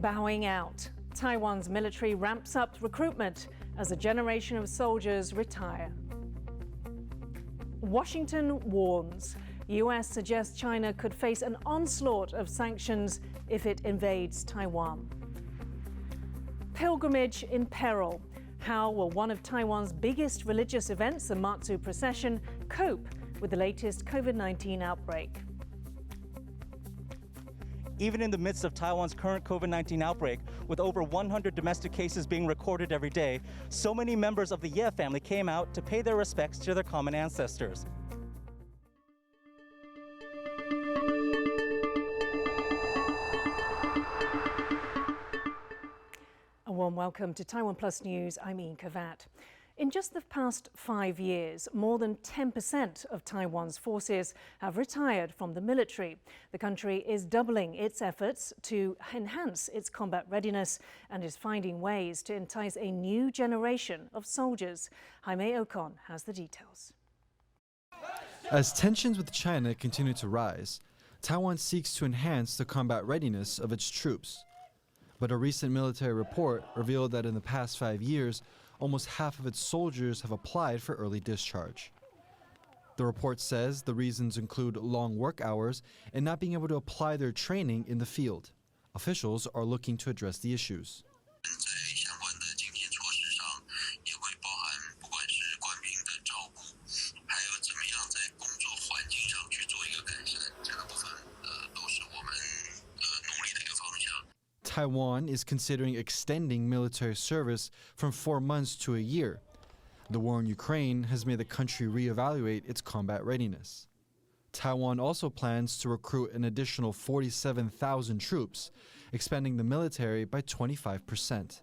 Bowing out. Taiwan's military ramps up recruitment as a generation of soldiers retire. Washington warns. US suggests China could face an onslaught of sanctions if it invades Taiwan. Pilgrimage in peril. How will one of Taiwan's biggest religious events, the Mazu procession, cope with the latest COVID-19 outbreak? Even in the midst of Taiwan's current COVID-19 outbreak, with over 100 domestic cases being recorded every day, so many members of the Ye family came out to pay their respects to their common ancestors. A warm welcome to TaiwanPlus News. I'm Yin Khvat. In just the past 5 years, more than 10% of Taiwan's forces have retired from the military. The country is doubling its efforts to enhance its combat readiness and is finding ways to entice a new generation of soldiers. Jaime Ocon has the details. As tensions with China continue to rise, Taiwan seeks to enhance the combat readiness of its troops. But a recent military report revealed that in the past 5 years, almost half of its soldiers have applied for early discharge. The report says the reasons include long work hours and not being able to apply their training in the field. Officials are looking to address the issues. Taiwan is considering extending military service from 4 months to a year. The war in Ukraine has made the country reevaluate its combat readiness. Taiwan also plans to recruit an additional 47,000 troops, expanding the military by 25%.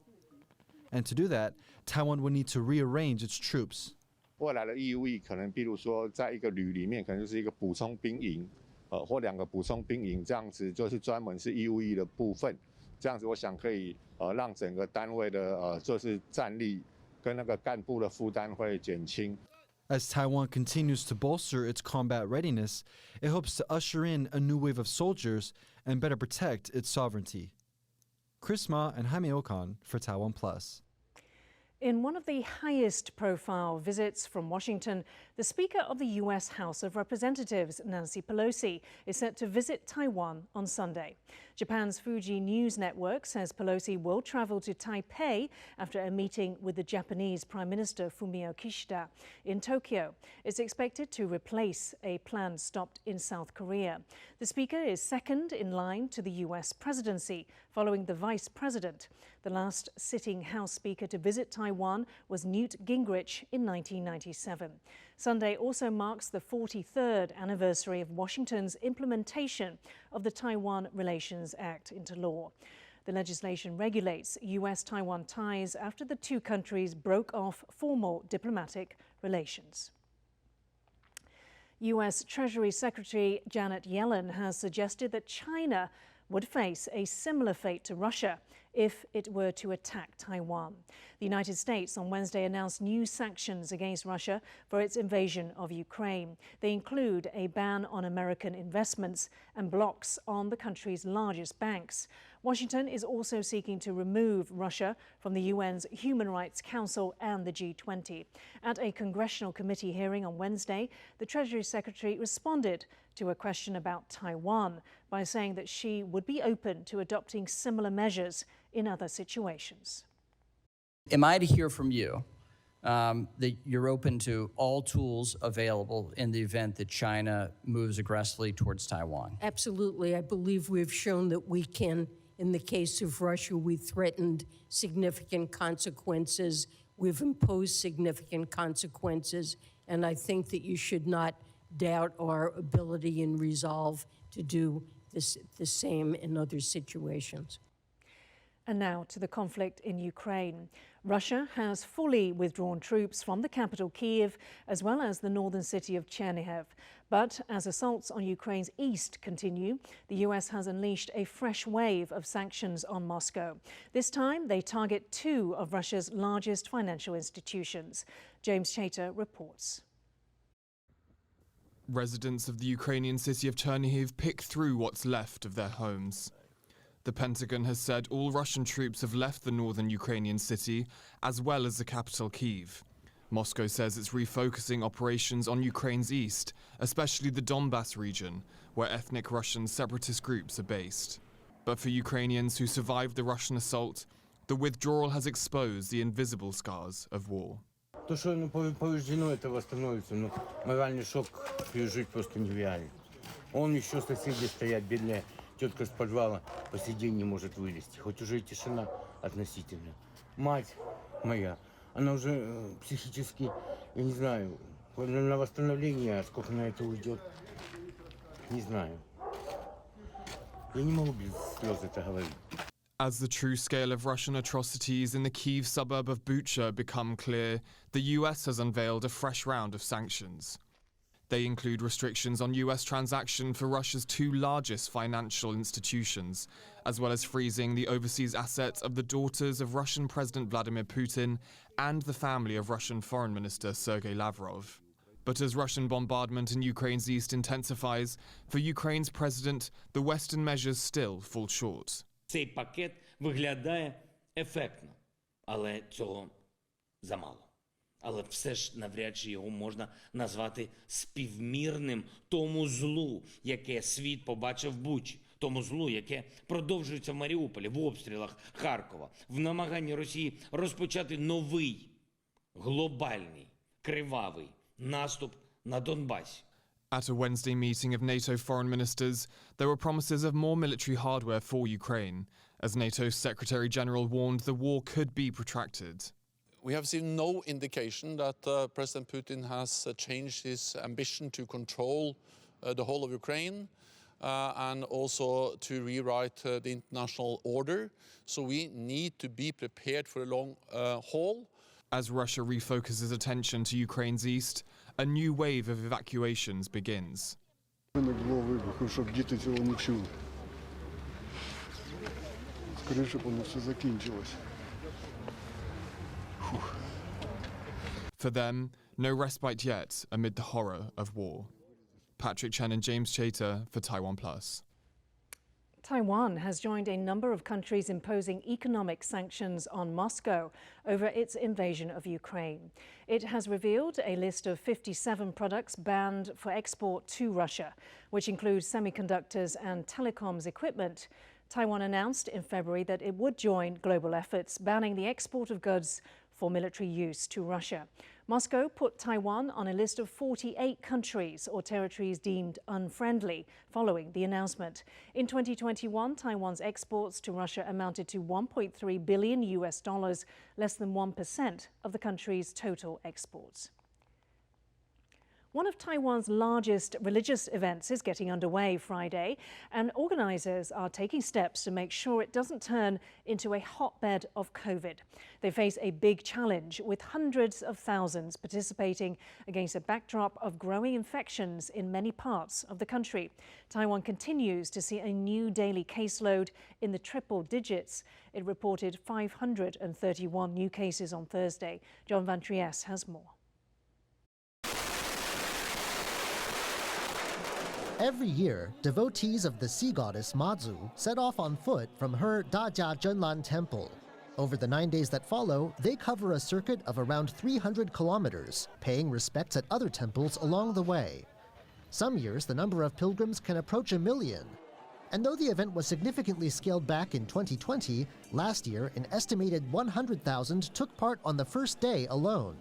And to do that, Taiwan will need to rearrange its troops. 未来的义务役可能，比如说，在一个旅里面，可能就是一个补充兵营，或2个补充兵营，这样子就是专门是义务役的部分。 这样子，我想可以让整个单位的就是战力跟那个干部的负担会减轻。 As Taiwan continues to bolster its combat readiness, it hopes to usher in a new wave of soldiers and better protect its sovereignty. Chris Ma and Jaime Ocon for TaiwanPlus. In one of the highest profile visits from Washington, the Speaker of the U.S. House of Representatives, Nancy Pelosi, is set to visit Taiwan on Sunday. Japan's Fuji News Network says Pelosi will travel to Taipei after a meeting with the Japanese Prime Minister Fumio Kishida in Tokyo. It's expected to replace a planned stop in South Korea. The Speaker is second in line to the U.S. presidency, following the Vice President. The last sitting House Speaker to visit Taiwan was Newt Gingrich in 1997. Sunday also marks the 43rd anniversary of Washington's implementation of the Taiwan Relations Act into law. The legislation regulates U.S.-Taiwan ties after the two countries broke off formal diplomatic relations. U.S. Treasury Secretary Janet Yellen has suggested that China would face a similar fate to Russia if it were to attack Taiwan. The United States on Wednesday announced new sanctions against Russia for its invasion of Ukraine. They include a ban on American investments and blocks on the country's largest banks. Washington is also seeking to remove Russia from the UN's Human Rights Council and the G20. At a congressional committee hearing on Wednesday, the Treasury Secretary responded to a question about Taiwan by saying that she would be open to adopting similar measures in other situations. Am I to hear from you that you're open to all tools available in the event that China moves aggressively towards Taiwan? Absolutely. I believe we've shown that we can. In the case of Russia, we threatened significant consequences. We've imposed significant consequences. And I think that you should not doubt our ability and resolve to do the same in other situations. And now to the conflict in Ukraine. Russia has fully withdrawn troops from the capital Kyiv, as well as the northern city of Chernihiv. But as assaults on Ukraine's east continue, the US has unleashed a fresh wave of sanctions on Moscow. This time, they target two of Russia's largest financial institutions. James Chater reports. Residents of the Ukrainian city of Chernihiv pick through what's left of their homes. The Pentagon has said all Russian troops have left the northern Ukrainian city, as well as the capital Kyiv. Moscow says it's refocusing operations on Ukraine's east, especially the Donbas region, where ethnic Russian separatist groups are based. But for Ukrainians who survived the Russian assault, the withdrawal has exposed the invisible scars of war. То, что повреждено, это восстановится, но моральный шок пережить просто нереально. Он еще соседи стоят, бедная тетка с подвала по сей день не может вылезти, хоть уже и тишина относительно. Мать моя, она уже психически, я не знаю, на восстановление, сколько на это уйдет, не знаю. Я не могу без слез это говорить. As the true scale of Russian atrocities in the Kyiv suburb of Bucha become clear, the US has unveiled a fresh round of sanctions. They include restrictions on US transaction for Russia's two largest financial institutions, as well as freezing the overseas assets of the daughters of Russian President Vladimir Putin and the family of Russian Foreign Minister Sergei Lavrov. But as Russian bombardment in Ukraine's east intensifies, for Ukraine's president, the Western measures still fall short. Цей пакет виглядає ефектно, але цього замало. Але все ж навряд чи його можна назвати співмірним тому злу, яке світ побачив в Бучі, тому злу, яке продовжується в Маріуполі, в обстрілах Харкова, в намаганні Росії розпочати новий, глобальний, кривавий наступ на Донбасі. At a Wednesday meeting of NATO foreign ministers, there were promises of more military hardware for Ukraine, as NATO's Secretary General warned the war could be protracted. We have seen no indication that President Putin has changed his ambition to control the whole of Ukraine and also to rewrite the international order. So we need to be prepared for a long haul. As Russia refocuses attention to Ukraine's east, a new wave of evacuations begins. For them, no respite yet amid the horror of war. Patrick Chen and James Chater for TaiwanPlus. Taiwan has joined a number of countries imposing economic sanctions on Moscow over its invasion of Ukraine. It has revealed a list of 57 products banned for export to Russia, which includes semiconductors and telecoms equipment. Taiwan announced in February that it would join global efforts banning the export of goods for military use to Russia. Moscow put Taiwan on a list of 48 countries or territories deemed unfriendly following the announcement. In 2021, Taiwan's exports to Russia amounted to $1.3 billion, less than 1% of the country's total exports. One of Taiwan's largest religious events is getting underway Friday, and organisers are taking steps to make sure it doesn't turn into a hotbed of COVID. They face a big challenge, with hundreds of thousands participating against a backdrop of growing infections in many parts of the country. Taiwan continues to see a new daily caseload in the triple digits. It reported 531 new cases on Thursday. John Van Trieste has more. Every year, devotees of the sea goddess Mazu set off on foot from her Dajia Zhenlan temple. Over the 9 days that follow, they cover a circuit of around 300 kilometers, paying respects at other temples along the way. Some years, the number of pilgrims can approach 1 million. And though the event was significantly scaled back in 2020, last year, an estimated 100,000 took part on the first day alone.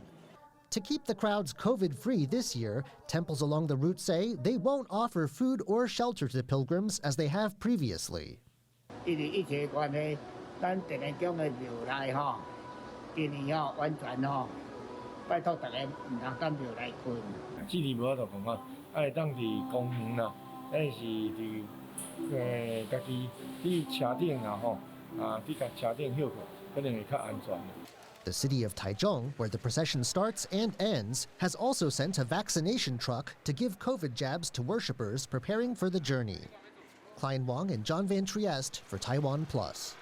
To keep the crowds COVID-free this year, temples along the route say they won't offer food or shelter to pilgrims as they have previously. The city of Taichung, where the procession starts and ends, has also sent a vaccination truck to give COVID jabs to worshippers preparing for the journey. Klein Wang and John Van Trieste for TaiwanPlus.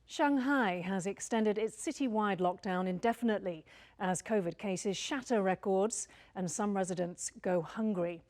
Shanghai has extended its citywide lockdown indefinitely as COVID cases shatter records and some residents go hungry.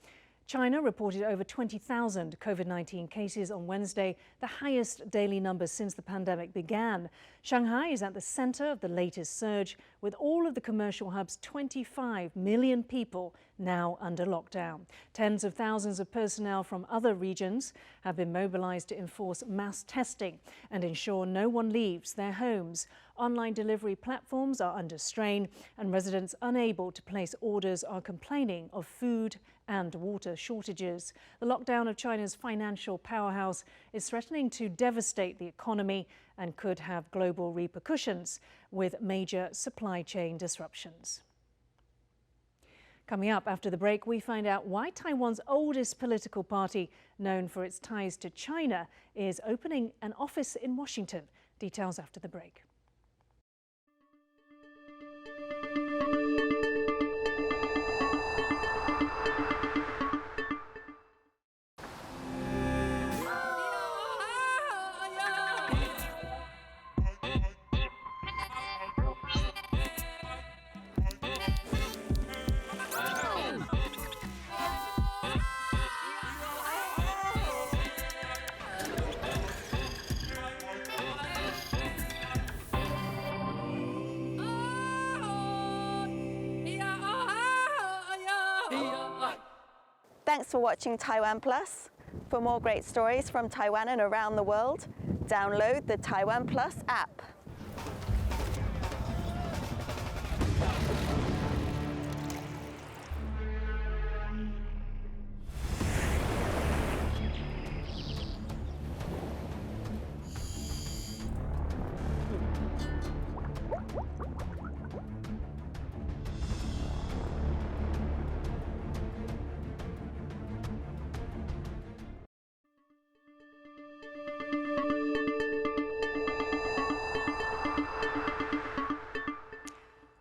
China reported over 20,000 COVID-19 cases on Wednesday, the highest daily number since the pandemic began. Shanghai is at the center of the latest surge, with all of the commercial hub's 25 million people now under lockdown. Tens of thousands of personnel from other regions have been mobilized to enforce mass testing and ensure no one leaves their homes. Online delivery platforms are under strain, and residents unable to place orders are complaining of food and water shortages. The lockdown of China's financial powerhouse is threatening to devastate the economy and could have global repercussions, with major supply chain disruptions. Coming up after the break, we find out why Taiwan's oldest political party, known for its ties to China, is opening an office in Washington. Details after the break. Thanks for watching TaiwanPlus. For more great stories from Taiwan and around the world, download the TaiwanPlus app.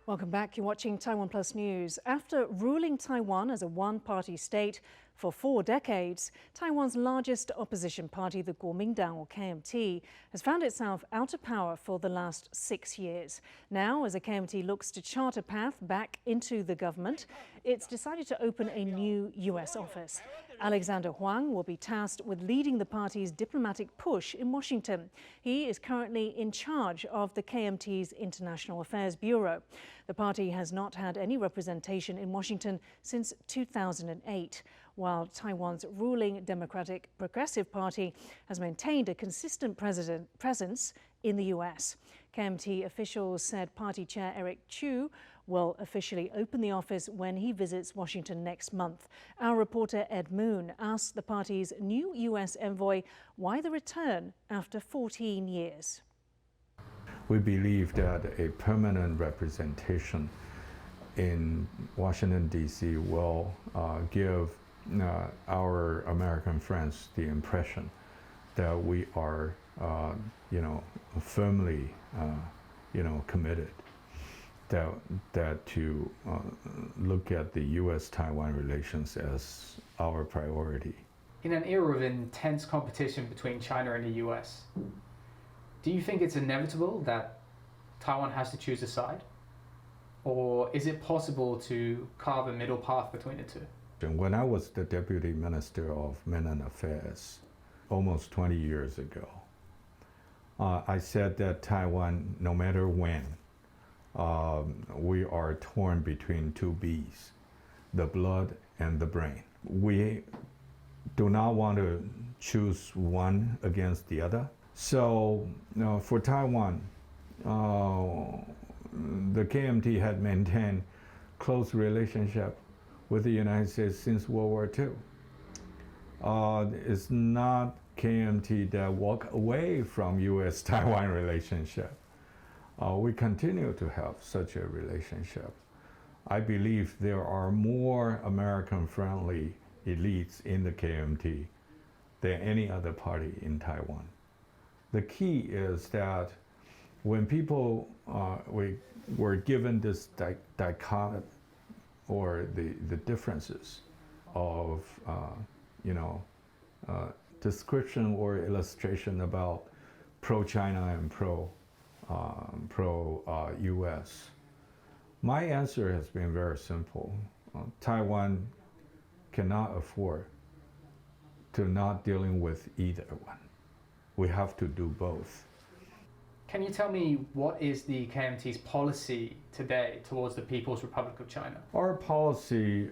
Welcome back. You're watching TaiwanPlus News. After ruling Taiwan as a one-party state for 4 decades, Taiwan's largest opposition party, the Kuomintang or KMT, has found itself out of power for the last 6 years. Now, as the KMT looks to chart a path back into the government, it's decided to open a new U.S. office. Alexander Huang will be tasked with leading the party's diplomatic push in Washington. He is currently in charge of the KMT's International Affairs Bureau. The party has not had any representation in Washington since 2008, while Taiwan's ruling Democratic Progressive Party has maintained a consistent presence in the U.S. KMT officials said party chair Eric Chu will officially open the office when he visits Washington next month. Our reporter Ed Moon asked the party's new U.S. envoy why the return after 14 years. We believe that a permanent representation in Washington, D.C. will give our American friends the impression that we are, firmly, committed that to look at the U.S.-Taiwan relations as our priority. In an era of intense competition between China and the U.S., do you think it's inevitable that Taiwan has to choose a side? Or is it possible to carve a middle path between the two? When I was the Deputy Minister of Mainland Affairs almost 20 years ago, I said that Taiwan, no matter when, we are torn between two beasts, the blood and the brain. We do not want to choose one against the other. So for Taiwan, the KMT had maintained close relationship with the United States since World War II. It's not KMT that walk away from U.S.-Taiwan relationship. We continue to have such a relationship. I believe there are more American-friendly elites in the KMT than any other party in Taiwan. The key is that when people were given this dichotomy or the differences of description or illustration about pro-China and pro-US, my answer has been very simple. Taiwan cannot afford to not dealing with either one. We have to do both. Can you tell me what is the KMT's policy today towards the People's Republic of China? Our policy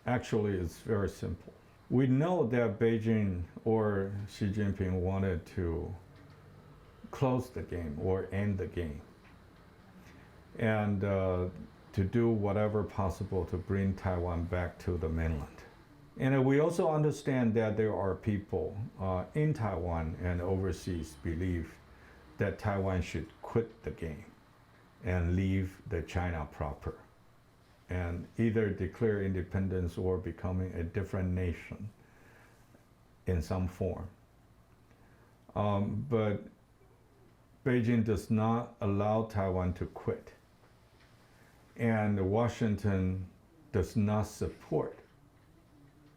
actually is very simple. We know that Beijing or Xi Jinping wanted to close the game or end the game, and to do whatever possible to bring Taiwan back to the mainland. And we also understand that there are people in Taiwan and overseas believe that Taiwan should quit the game and leave the China proper and either declare independence or becoming a different nation in some form. But Beijing does not allow Taiwan to quit. And Washington does not support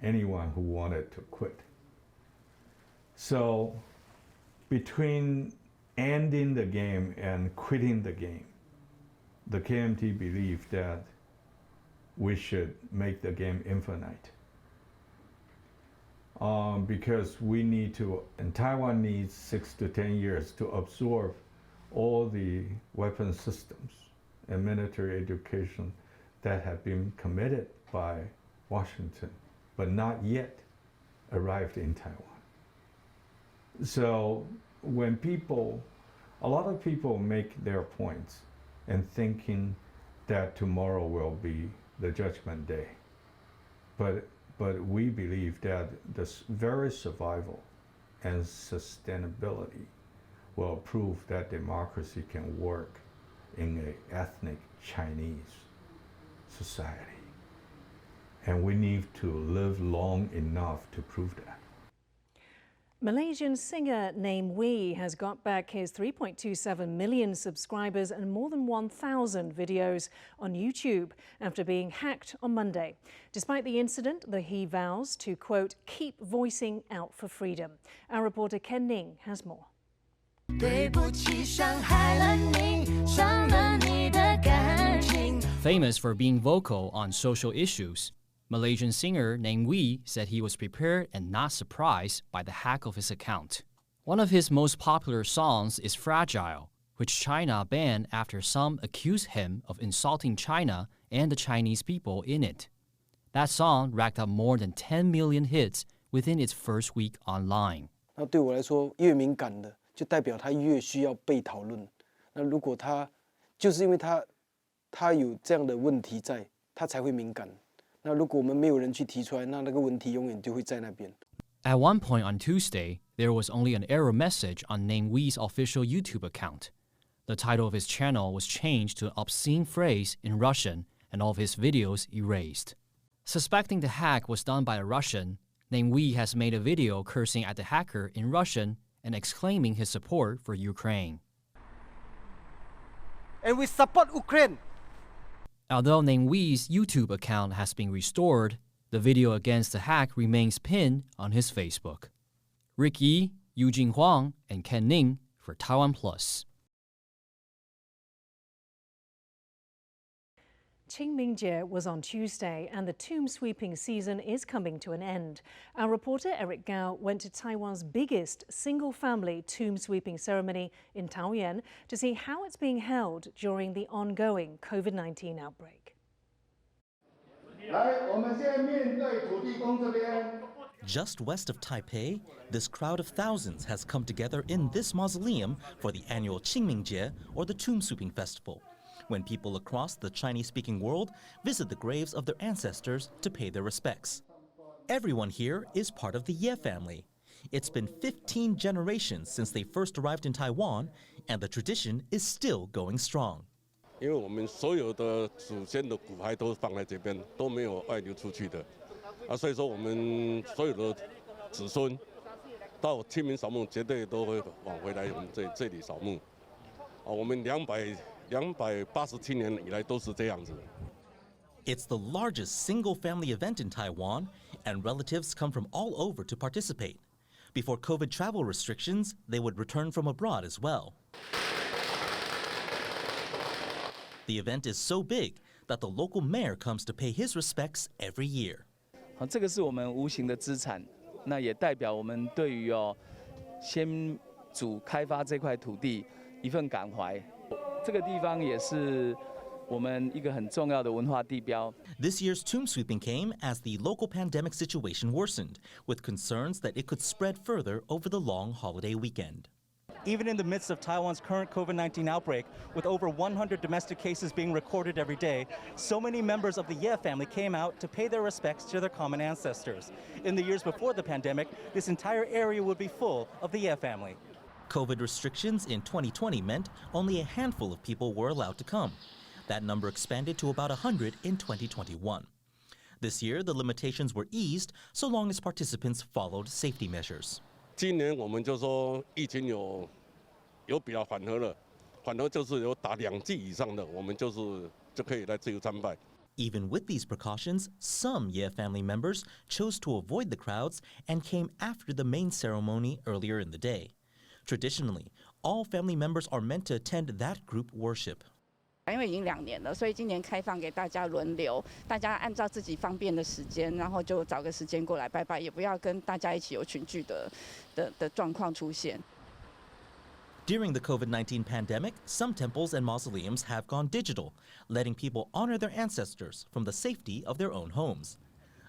anyone who wanted to quit. So between ending the game and quitting the game, the KMT believed that we should make the game infinite. Because we need to, and Taiwan needs 6 to 10 years to absorb all the weapon systems and military education that have been committed by Washington, but not yet arrived in Taiwan. So when a lot of people make their points and thinking that tomorrow will be the judgment day. But we believe that this very survival and sustainability will prove that democracy can work in an ethnic Chinese society. And we need to live long enough to prove that. Malaysian singer Namewee has got back his 3.27 million subscribers and more than 1,000 videos on YouTube after being hacked on Monday. Despite the incident, he vows to, quote, keep voicing out for freedom. Our reporter Ken Ning has more. Famous for being vocal on social issues, Malaysian singer Namewee said he was prepared and not surprised by the hack of his account. One of his most popular songs is Fragile, which China banned after some accused him of insulting China and the Chinese people in it. That song racked up more than 10 million hits within its first week online. 那对我来说，越敏感的，就代表他越需要被讨论。那如果他就是因为他有这样的问题在，他才会敏感。 那如果我们没有人去提出来，那个问题永远就会在那边。 At one point on Tuesday, there was only an error message on Namewee's official YouTube account. The title of his channel was changed to an obscene phrase in Russian and all of his videos erased. Suspecting the hack was done by a Russian, Namewee has made a video cursing at the hacker in Russian and exclaiming his support for Ukraine. And we support Ukraine. Although Namewee's YouTube account has been restored, the video against the hack remains pinned on his Facebook. Rick Yi, Eugene Huang, and Ken Ning for TaiwanPlus. Qingmingjie was on Tuesday and the tomb sweeping season is coming to an end. Our reporter Eric Gao went to Taiwan's biggest single-family tomb sweeping ceremony in Taoyuan to see how it's being held during the ongoing COVID-19 outbreak. Just west of Taipei, this crowd of thousands has come together in this mausoleum for the annual Qingmingjie, or the Tomb Sweeping Festival, when people across the Chinese-speaking world visit the graves of their ancestors to pay their respects. Everyone here is part of the Ye family. It's been 15 generations since they first arrived in Taiwan, and the tradition is still going strong. 因为我们所有的祖先的骨骸都放在这边，都没有外流出去的，所以说我们所有的子孙到清明扫墓绝对都会往回来我们这里扫墓。我们287年以来都是这样子。 It's the largest single-family event in Taiwan, and relatives come from all over to participate. Before COVID travel restrictions, they would return from abroad as well. The event is so big that the local mayor comes to pay his respects every year. 这个是我们无形的资产，那也代表我们对于先祖开发这块土地一份感怀。这个地方也是我们一个很重要的文化地标。This year's tomb sweeping came as the local pandemic situation worsened, with concerns that it could spread further over the long holiday weekend. Even in the midst of Taiwan's current COVID-19 outbreak, with over 100 domestic cases being recorded every day, so many members of the Ye family came out to pay their respects to their common ancestors. In the years before the pandemic, this entire area would be full of the Ye family. COVID restrictions in 2020 meant only a handful of people were allowed to come. That number expanded to about 100 in 2021. This year, the limitations were eased so long as participants followed safety measures. 今年我们就说疫情有比较缓和了，缓和就是有打2剂以上的，我们就可以来自由参拜。 Even with these precautions, some Ye family members chose to avoid the crowds and came after the main ceremony earlier in the day. Traditionally, all family members are meant to attend that group worship. 因为已经2年了，所以今年开放给大家轮流，大家按照自己方便的时间，然后就找个时间过来拜拜，也不要跟大家一起有群聚的状况出现。During the COVID-19 pandemic, some temples and mausoleums have gone digital, letting people honor their ancestors from the safety of their own homes.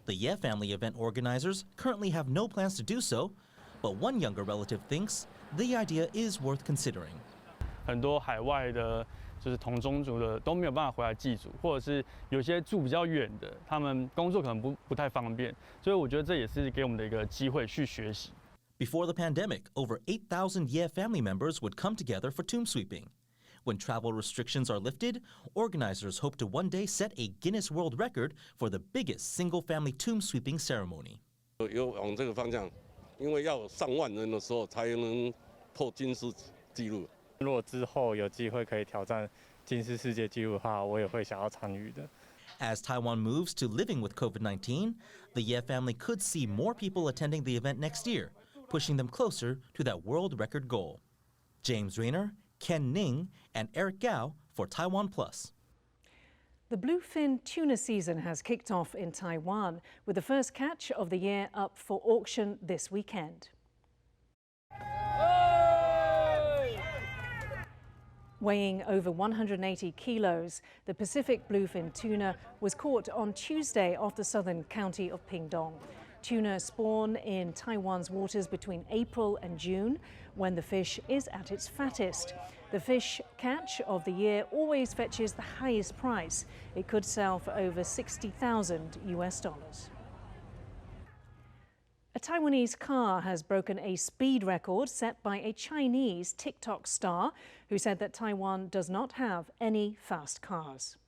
The Ye family event organizers currently have no plans to do so, but one younger relative thinks the idea is worth considering. 很多海外的，就是同宗族的都没有办法回来祭祖，或者是有些住比较远的，他们工作可能不太方便，所以我觉得这也是给我们的一个机会去学习。 Before the pandemic, over 8,000 Ye family members would come together for tomb sweeping. When travel restrictions are lifted, organizers hope to one day set a Guinness World Record for the biggest single-family tomb sweeping ceremony. 有往这个方向，因为要上万人的时候才能破金氏纪录。 如果之后有机会可以挑战金氏世界纪录的话，我也会想要参与的。 As Taiwan moves to living with COVID-19, the Ye family could see more people attending the event next year, pushing them closer to that world record goal. James Rayner, Ken Ning, and Eric Gao for TaiwanPlus. The Bluefin tuna season has kicked off in Taiwan, with the first catch of the year up for auction this weekend. Weighing over 180 kilos, the Pacific bluefin tuna was caught on Tuesday off the southern county of Pingdong. Tuna spawn in Taiwan's waters between April and June, when the fish is at its fattest. The fish catch of the year always fetches the highest price. It could sell for over $60,000 US. A Taiwanese car has broken a speed record set by a Chinese TikTok star who said that Taiwan does not have any fast cars.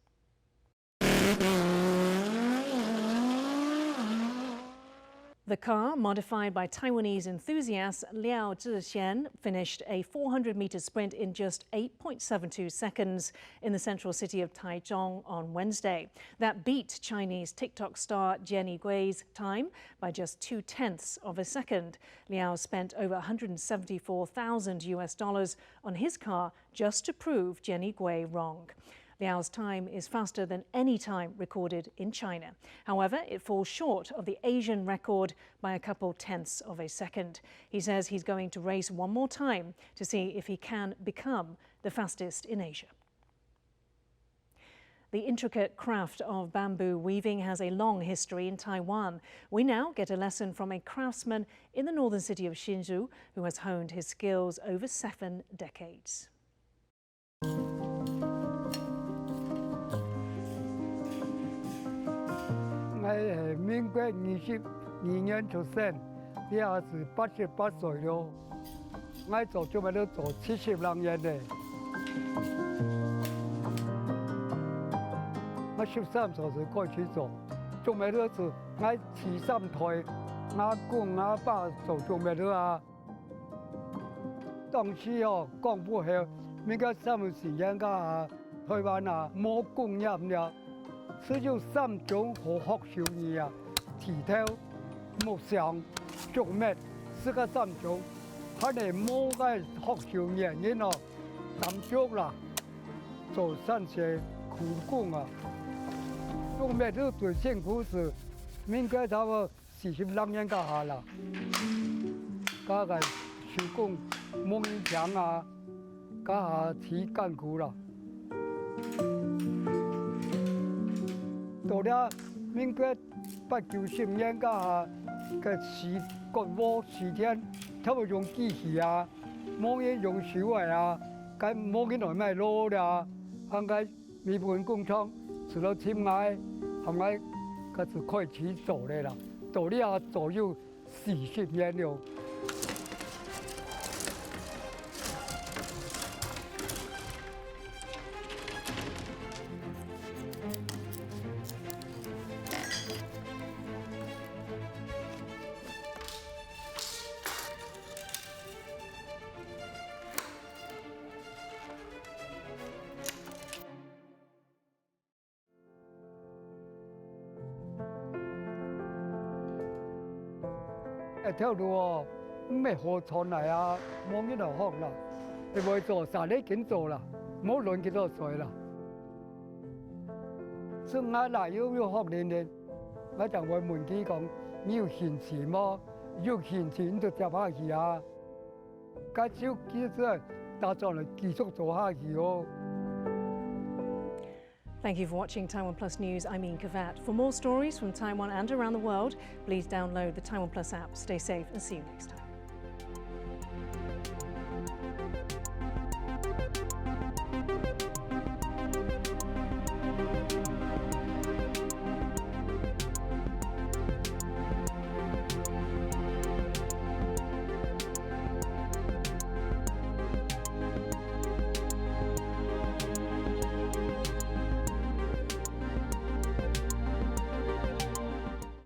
The car, modified by Taiwanese enthusiast Liao Zhixian, finished a 400-meter sprint in just 8.72 seconds in the central city of Taichung on Wednesday. That beat Chinese TikTok star Jenny Gui's time by just 0.2 of a second. Liao spent over $174,000 US on his car just to prove Jenny Gui wrong. Liao's time is faster than any time recorded in China. However, it falls short of the Asian record by a couple tenths of a second. He says he's going to race one more time to see if he can become the fastest in Asia. The intricate craft of bamboo weaving has a long history in Taiwan. We now get a lesson from a craftsman in the northern city of Hsinchu who has honed his skills over 7 decades. I 係民國22年出生，你也是88歲咯。我做咗咪都做70年嘅。我13歲就開始做，做咩都是我73台，我公我爸做咩都啊。當時哦講不好，那個什麼時間啊，台灣啊冇工業了。 只有3種好學手藝啊，剃頭、木匠、做咩，4個3種。佢哋冇嘅學手藝，然後咁做啦，做三些苦工啊。做咩都最辛苦是應該差不多46年家下啦，家個手工木牆啊，家下起艱苦啦。到了民國80-90年家下個時國貨時天，差不多用機器啊，冇嘢用手嘅啊，咁冇幾耐咪攞啦，應該日本工廠除咗侵害，係咪？佢就開始做嘅啦，做了左右40年了。一條路哦，咩河床嚟啊，冇呢度學啦，你會做啥你緊做啦，冇亂幾多水啦。所以我嗱要學練，我就會問佢講，你要現錢麼？要現錢就接下去啊，介紹幾隻打仗嚟繼續做下去哦。Thank you for watching TaiwanPlus News. I'm Yin Khvat. For more stories from Taiwan and around the world, please download the TaiwanPlus app. Stay safe and see you next time.